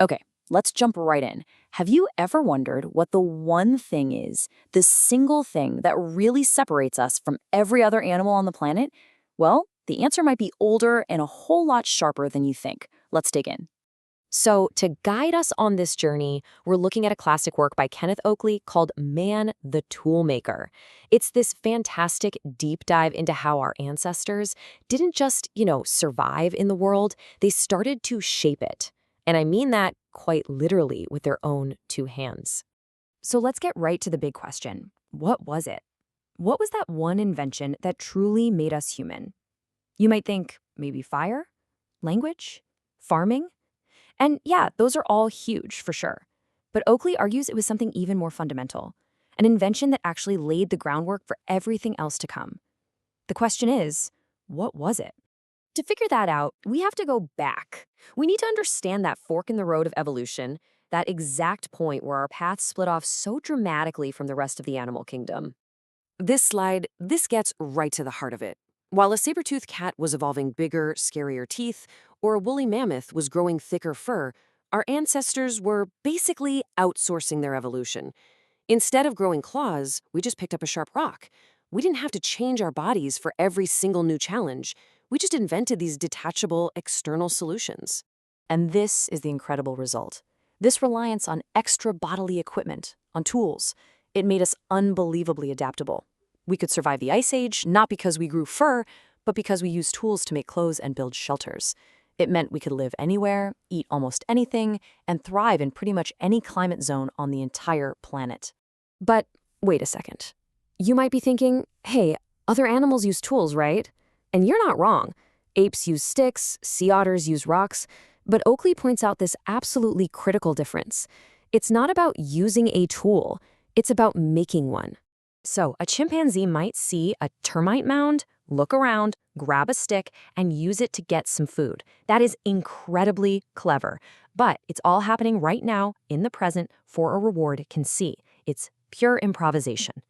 Okay, let's jump right in. Have you ever wondered what the one thing is, the single thing that really separates us from every other animal on the planet? Well, the answer might be older and a whole lot sharper than you think. Let's dig in. So, to guide us on this journey, we're looking at a classic work by Kenneth Oakley called Man the Toolmaker. It's this fantastic deep dive into how our ancestors didn't just, survive in the world, they started to shape it. And I mean that quite literally with their own two hands. So let's get right to the big question. What was it? What was that one invention that truly made us human? You might think maybe fire, language, farming. And yeah, those are all huge for sure. But Oakley argues it was something even more fundamental, an invention that actually laid the groundwork for everything else to come. The question is, what was it? To figure that out, we have to go back. We need to understand that fork in the road of evolution, that exact point where our paths split off so dramatically from the rest of the animal kingdom. This gets right to the heart of it. While a saber-toothed cat was evolving bigger, scarier teeth, or a woolly mammoth was growing thicker fur, our ancestors were basically outsourcing their evolution. Instead of growing claws, we just picked up a sharp rock. We didn't have to change our bodies for every single new challenge. We just invented these detachable external solutions. And this is the incredible result. This reliance on extra bodily equipment, on tools, it made us unbelievably adaptable. We could survive the Ice Age, not because we grew fur, but because we used tools to make clothes and build shelters. It meant we could live anywhere, eat almost anything, and thrive in pretty much any climate zone on the entire planet. But wait a second. You might be thinking, hey, other animals use tools, right? And you're not wrong. Apes use sticks, sea otters use rocks, but Oakley points out this absolutely critical difference. It's not about using a tool, it's about making one. So a chimpanzee might see a termite mound, look around, grab a stick, and use it to get some food. That is incredibly clever. But it's all happening right now, in the present, for a reward it can see. It's pure improvisation.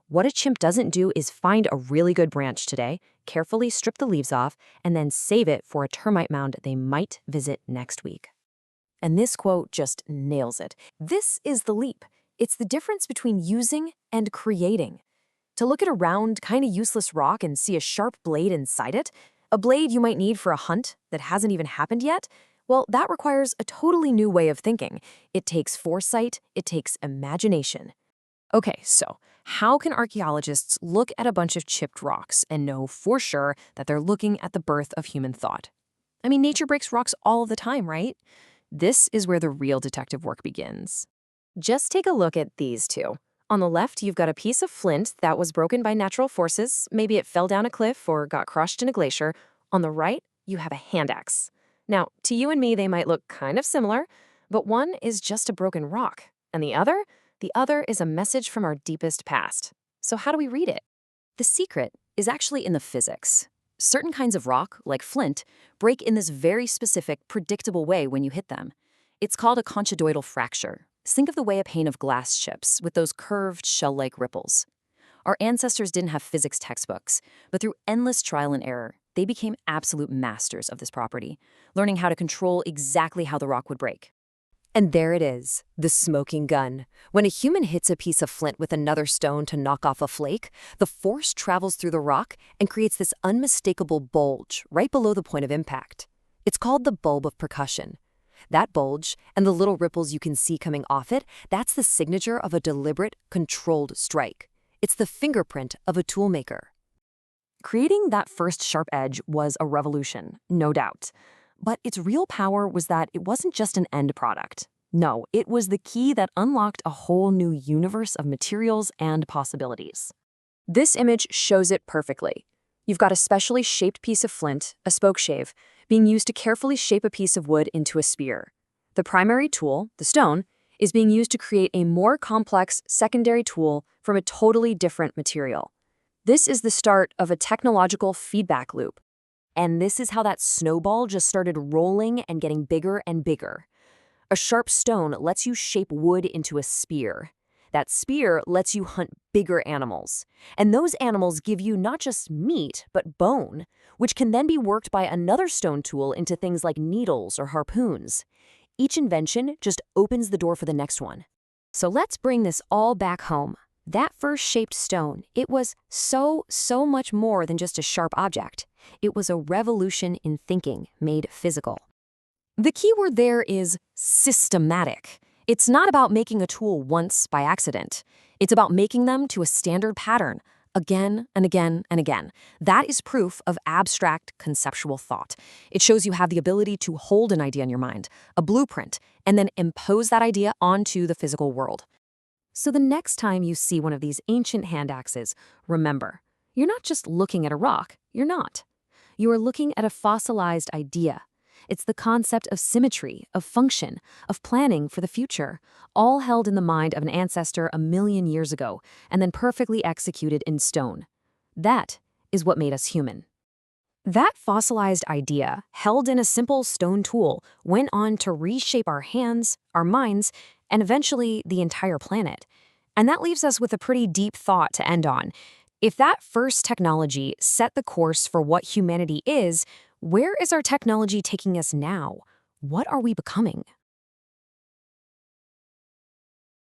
What a chimp doesn't do is find a really good branch today, carefully strip the leaves off, and then save it for a termite mound they might visit next week. And this quote just nails it. This is the leap. It's the difference between using and creating. To look at a round, kind of useless rock and see a sharp blade inside it, a blade you might need for a hunt that hasn't even happened yet, well, that requires a totally new way of thinking. It takes foresight, it takes imagination. Okay, so how can archaeologists look at a bunch of chipped rocks and know for sure that they're looking at the birth of human thought? I mean, nature breaks rocks all the time, right? This is where the real detective work begins. Just take a look at these two. On the left, you've got a piece of flint that was broken by natural forces. Maybe it fell down a cliff or got crushed in a glacier. On the right, you have a hand axe. Now, to you and me, they might look kind of similar, but one is just a broken rock, and the other is a message from our deepest past. So how do we read it? The secret is actually in the physics. Certain kinds of rock, like flint, break in this very specific, predictable way when you hit them. It's called a conchoidal fracture. Think of the way a pane of glass chips with those curved shell-like ripples. Our ancestors didn't have physics textbooks, but through endless trial and error, they became absolute masters of this property, learning how to control exactly how the rock would break. And there it is, the smoking gun. When a human hits a piece of flint with another stone to knock off a flake, the force travels through the rock and creates this unmistakable bulge right below the point of impact. It's called the bulb of percussion. That bulge, and the little ripples you can see coming off it, that's the signature of a deliberate, controlled strike. It's the fingerprint of a toolmaker. Creating that first sharp edge was a revolution, no doubt. But its real power was that it wasn't just an end product. No, it was the key that unlocked a whole new universe of materials and possibilities. This image shows it perfectly. You've got a specially shaped piece of flint, a spokeshave, being used to carefully shape a piece of wood into a spear. The primary tool, the stone, is being used to create a more complex secondary tool from a totally different material. This is the start of a technological feedback loop. And this is how that snowball just started rolling and getting bigger and bigger. A sharp stone lets you shape wood into a spear. That spear lets you hunt bigger animals. And those animals give you not just meat, but bone, which can then be worked by another stone tool into things like needles or harpoons. Each invention just opens the door for the next one. So let's bring this all back home. That first shaped stone, it was so much more than just a sharp object. It was a revolution in thinking made physical. The key word there is systematic. It's not about making a tool once by accident. It's about making them to a standard pattern, again and again and again. That is proof of abstract conceptual thought. It shows you have the ability to hold an idea in your mind, a blueprint, and then impose that idea onto the physical world. So the next time you see one of these ancient hand axes, remember, you're not just looking at a rock. You're not. You are looking at a fossilized idea. It's the concept of symmetry, of function, of planning for the future, all held in the mind of an ancestor 1,000,000 years ago, and then perfectly executed in stone. That is what made us human. That fossilized idea, held in a simple stone tool, went on to reshape our hands, our minds, and eventually the entire planet. And that leaves us with a pretty deep thought to end on. If that first technology set the course for what humanity is, where is our technology taking us now? What are we becoming?